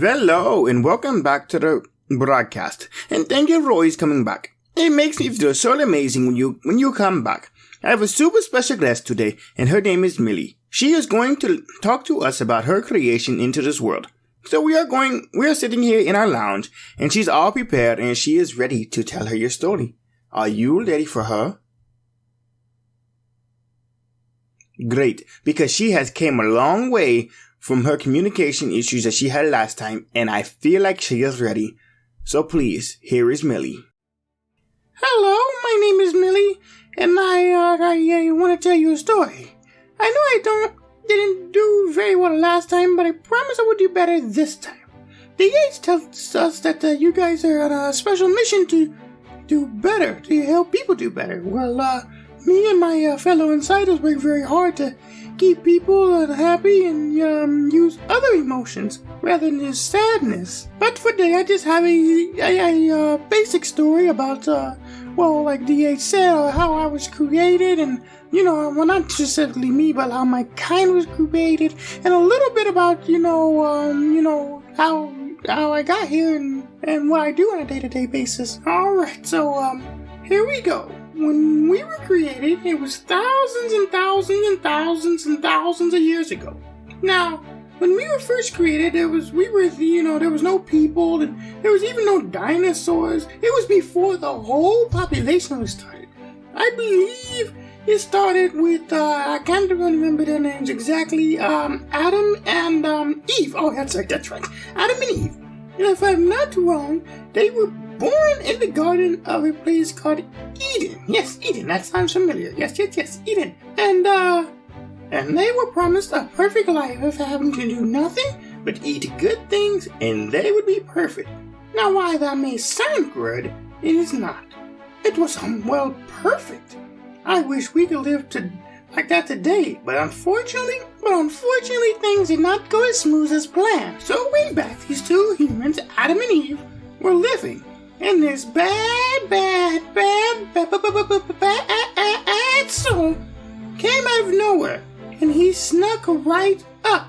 Hello, and welcome back to the broadcast. And thank you for always coming back. It makes me feel so amazing when you come back. I have a super special guest today, and her name is Millie. She is going to talk to us about her creation into this world. So we are sitting here in our lounge, and she's all prepared, and she is ready to tell her your story. Are you ready for her? Great, because she has came a long way from her communication issues that she had last time, and I feel like she is ready. So please, here is Millie. Hello, my name is Millie, and I want to tell you a story. I know I didn't do very well last time, but I promise I will do better this time. The Yates tells us that you guys are on a special mission to do better, to help people do better. Well, me and my fellow insiders work very hard to keep people happy and use other emotions rather than just sadness. But for today, I just have a basic story about, like DH said, how I was created and, well, not specifically me, but how my kind was created, and a little bit about, how I got here and what I do on a day-to-day basis. Alright, so, here we go. When we were created, it was thousands and thousands and thousands and thousands of years ago. Now, when we were first created, there was no people, and there was even no dinosaurs. It was before the whole population was started. I believe it started with, I can't remember their names exactly, Adam and Eve. Oh, that's right. Adam and Eve. And if I'm not wrong, they were born in the garden of a place called Eden. Yes, Eden. That sounds familiar. Yes, Eden. And they were promised a perfect life of having to do nothing but eat good things, and they would be perfect. Now, while that may sound good, it is not. It was, perfect. I wish we could live like that today, but unfortunately, things did not go as smooth as planned. So way back, these two humans, Adam and Eve, were living. And this bad soul came out of nowhere, and he snuck right up.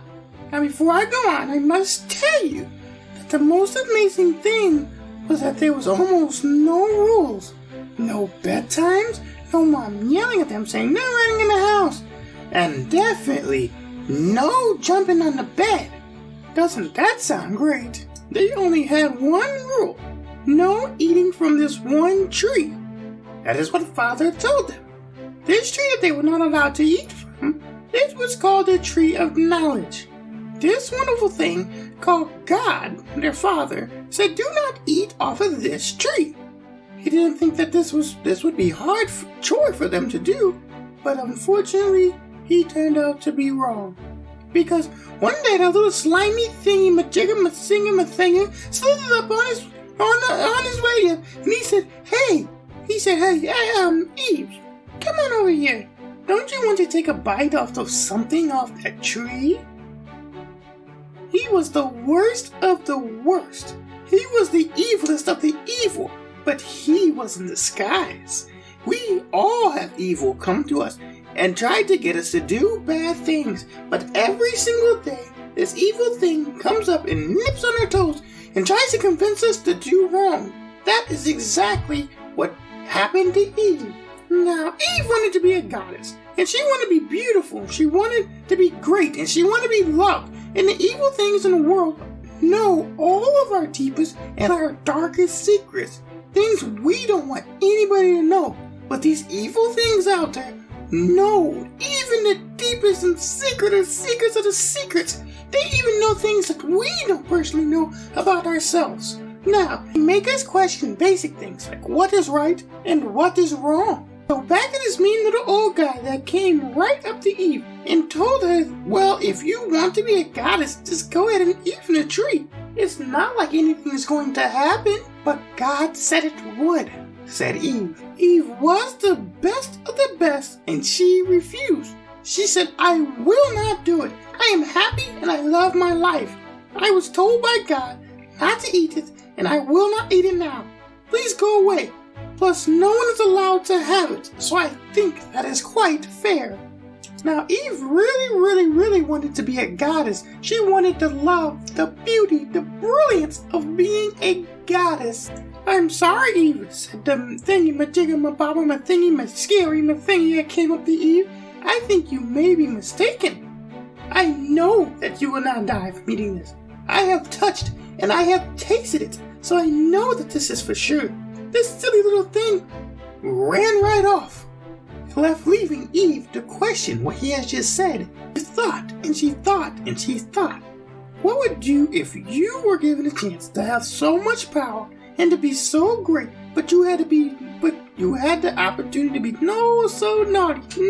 Now, before I go on, I must tell you that the most amazing thing was that there was almost no rules, no bedtimes, no mom yelling at them saying no running in the house, and definitely no jumping on the bed. Doesn't that sound great? They only had one rule. No eating from this one tree. That is what Father told them. This tree that they were not allowed to eat from, it was called the tree of knowledge. This wonderful thing called God, their Father, said do not eat off of this tree. He didn't think that this would be hard chore for them to do, but unfortunately, he turned out to be wrong. Because one day that little slimy thingy-majigger-ma-singer-ma-thinger slithered up on his way up, and he said, hey, Eve, come on over here. Don't you want to take a bite off that tree? He was the worst of the worst. He was the evilest of the evil, but he was in disguise. We all have evil come to us and try to get us to do bad things, but every single day, this evil thing comes up and nips on our toes and tries to convince us to do wrong. That is exactly what happened to Eve. Now, Eve wanted to be a goddess, and she wanted to be beautiful, she wanted to be great, and she wanted to be loved. And the evil things in the world know all of our deepest and our darkest secrets. Things we don't want anybody to know. But these evil things out there know even the deepest and secrets of the secrets. They even know things that we don't personally know about ourselves. Now, they make us question basic things like what is right and what is wrong. So back to this mean little old guy that came right up to Eve and told her, well, if you want to be a goddess, just go ahead and eat from the tree. It's not like anything is going to happen, but God said it would, said Eve. Eve was the best of the best, and she refused. She said, I will not do it. I am happy and I love my life. I was told by God not to eat it, and I will not eat it now. Please go away. Plus, no one is allowed to have it, so I think that is quite fair. Now, Eve really wanted to be a goddess. She wanted the love, the beauty, the brilliance of being a goddess. I'm sorry, Eve, said the thingy that came up to Eve. I think you may be mistaken. I know that you will not die from eating this. I have touched and I have tasted it, so I know that this is for sure. This silly little thing ran right off, left leaving Eve to question what he has just said. She thought and she thought and she thought. What would you if you were given a chance to have so much power and to be so great, but you had the opportunity to be so naughty, so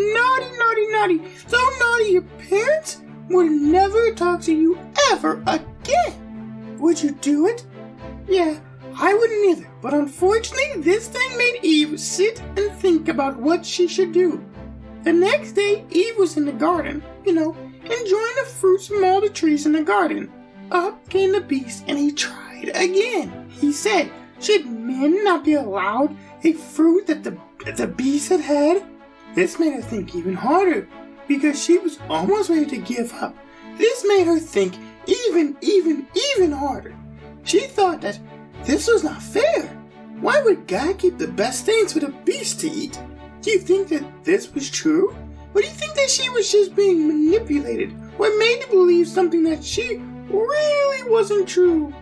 naughty your parents would never talk to you ever again? Would you do it? Yeah, I wouldn't either, but unfortunately this thing made Eve sit and think about what she should do. The next day, Eve was in the garden, enjoying the fruits from all the trees in the garden. Up came the beast and he tried again. He said, should men not be allowed a fruit that the beast had had? This made her think even harder, because she was almost ready to give up. This made her think even harder. She thought that this was not fair. Why would God keep the best things for the beast to eat? Do you think that this was true? Or do you think that she was just being manipulated? What made her believe something that she really wasn't true?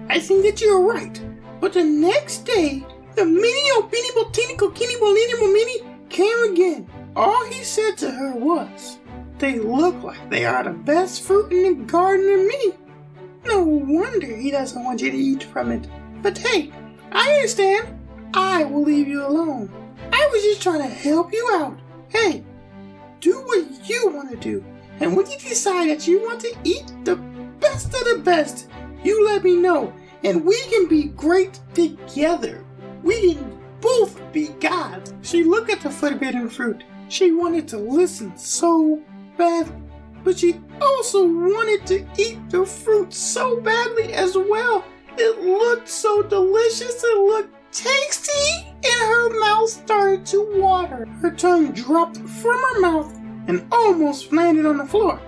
I think that you're right. But the next day, the mini came again. All he said to her was, they look like they are the best fruit in the garden to me. No wonder he doesn't want you to eat from it. But hey, I understand. I will leave you alone. I was just trying to help you out. Hey, do what you want to do. And when you decide that you want to eat the best of the best, you let me know. And we can be great together. We can both be gods. She looked at the forbidden fruit. She wanted to listen so badly, but she also wanted to eat the fruit so badly as well. It looked so delicious, it looked tasty, and her mouth started to water. Her tongue dropped from her mouth and almost landed on the floor.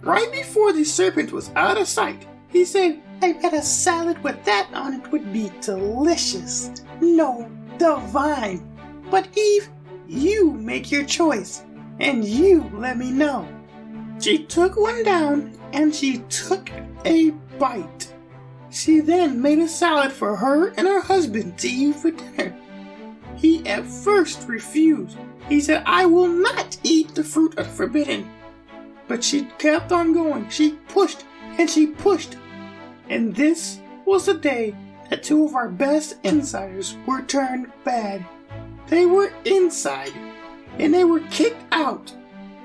Right before the serpent was out of sight, he said, I bet a salad with that on it would be delicious. No, divine. But Eve, you make your choice, and you let me know. She took one down, and she took a bite. She then made a salad for her and her husband to eat for dinner. He at first refused. He said, I will not eat the fruit of the forbidden. But she kept on going. She pushed, and she pushed. And this was the day that two of our best insiders were turned bad. They were inside, and they were kicked out.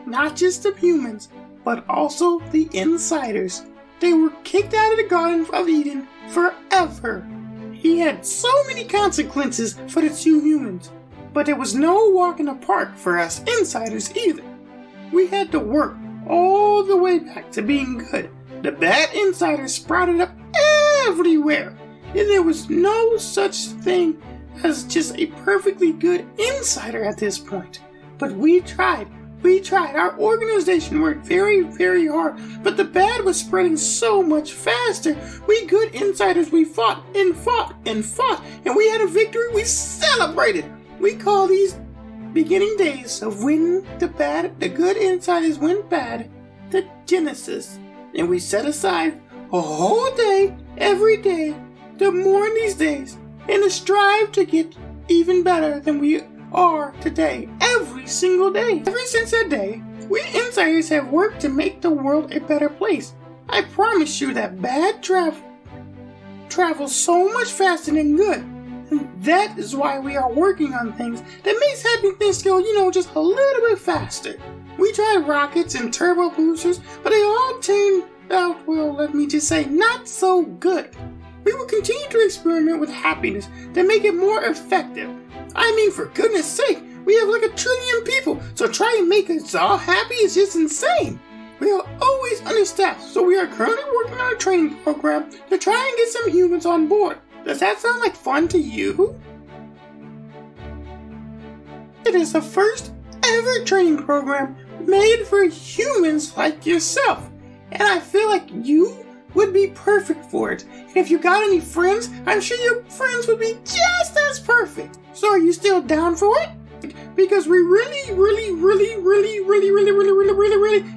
Not just the humans, but also the insiders. They were kicked out of the Garden of Eden forever. He had so many consequences for the two humans, but there was no walk in the park for us insiders either. We had to work all the way back to being good. The bad insiders sprouted up everywhere, and there was no such thing as just a perfectly good insider at this point. But we tried. Our organization worked very hard, but the bad was spreading so much faster. We good insiders, we fought, and we had a victory. We celebrated. We call these beginning days of when the good insiders went bad, the Genesis. And we set aside a whole day, every day, to mourn these days, and to strive to get even better than we are today, every single day. Ever since that day, we insiders have worked to make the world a better place. I promise you that bad travels so much faster than good. And that is why we are working on things that makes happy things go, just a little bit faster. We tried rockets and turbo boosters, but they all turned out, well, let me just say, not so good. We will continue to experiment with happiness to make it more effective. I mean, for goodness sake, we have like 1 trillion people, so try and make us all happy is just insane. We are always understaffed, so we are currently working on a training program to try and get some humans on board. Does that sound like fun to you? It is the first ever training program made for humans like yourself. And I feel like you would be perfect for it. And if you got any friends, I'm sure your friends would be just as perfect. So are you still down for it? Because we really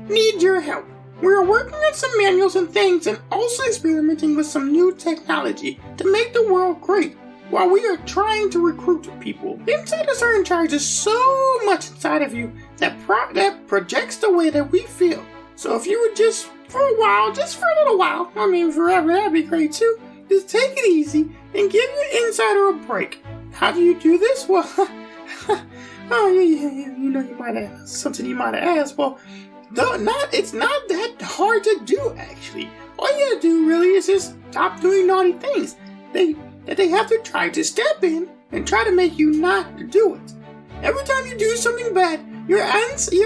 need your help. We're working on some manuals and things and also experimenting with some new technology to make the world great while we are trying to recruit people. Insiders are in charge of so much inside of you that projects the way that we feel. So if you would just for a little while, I mean forever, that'd be great too, just take it easy and give your insider a break. How do you do this? Well, you know, you might have something you might have asked. Well, it's not that hard to do, actually. All you gotta do really is just stop doing naughty things. They have to try to step in and try to make you not do it. Every time you do something bad, your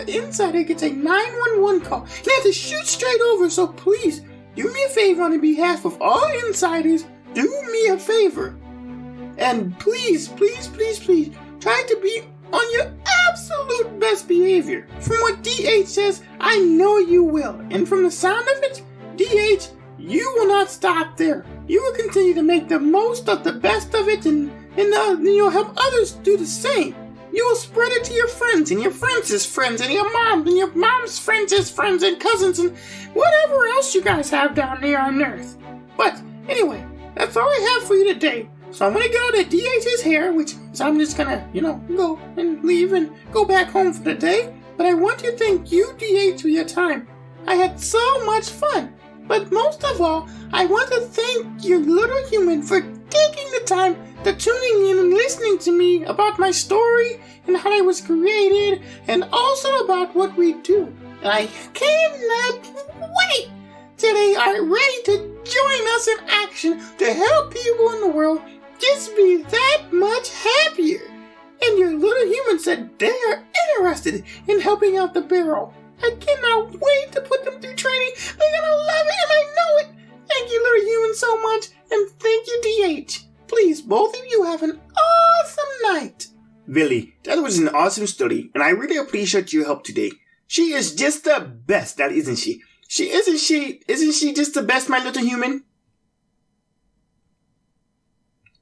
insider gets a 911 call. You have to shoot straight over, so please, do me a favor on behalf of all insiders. Do me a favor. And please, try to be on your absolute best behavior. From what DH says, I know you will. And from the sound of it, DH, you will not stop there. You will continue to make the most of the best of it and you'll help others do the same. You will spread it to your friends and your friends' friends and your mom's friends' friends and cousins and whatever else you guys have down there on Earth. But anyway, that's all I have for you today. So I'm going to get out of DH's hair, which means I'm just going to, go and leave and go back home for the day. But I want to thank you, DH, for your time. I had so much fun. But most of all, I want to thank your little human for taking the time to tuning in and listening to me about my story and how I was created and also about what we do. And I cannot wait till they are ready to join us in action to help people in the world just be that much happier. And your little human said they are interested in helping out the barrel. I cannot wait to put them through training. They're gonna love it and I know it. Thank you, little human, so much. And thank you, DH. Please, both of you have an awesome night. Millie, that was an awesome story, and I really appreciate your help today. She is just the best, that isn't she? Isn't she just the best, my little human?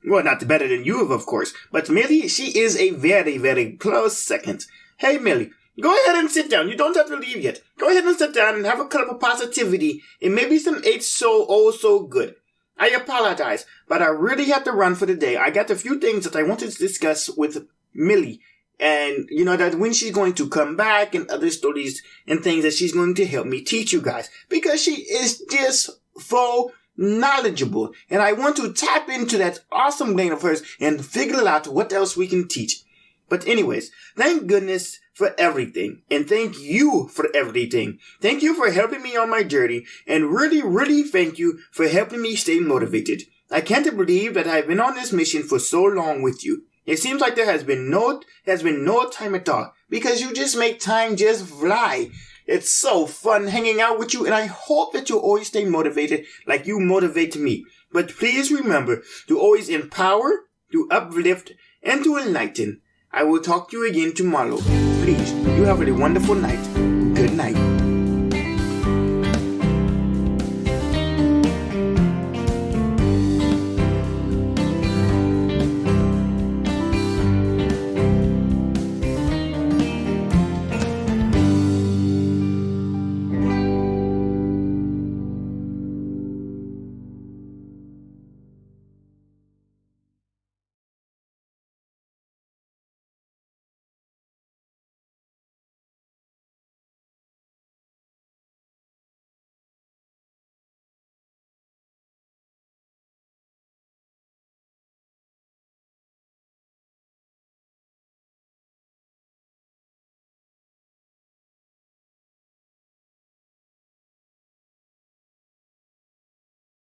Well, not better than you, of course, but Millie, she is a very, very close second. Hey, Millie, go ahead and sit down. You don't have to leave yet. Go ahead and sit down and have a cup of positivity and maybe some so good. I apologize, but I really have to run for the day. I got a few things that I wanted to discuss with Millie. And, that when she's going to come back and other stories and things that she's going to help me teach you guys. Because she is just so knowledgeable. And I want to tap into that awesome brain of hers and figure out what else we can teach. But anyways, thank goodness for everything. And thank you for everything. Thank you for helping me on my journey. And really thank you for helping me stay motivated. I can't believe that I've been on this mission for so long with you. It seems like there has been no time at all. Because you just make time just fly. It's so fun hanging out with you. And I hope that you always stay motivated like you motivate me. But please remember to always empower, to uplift, and to enlighten. I will talk to you again tomorrow. Please, you have a wonderful night.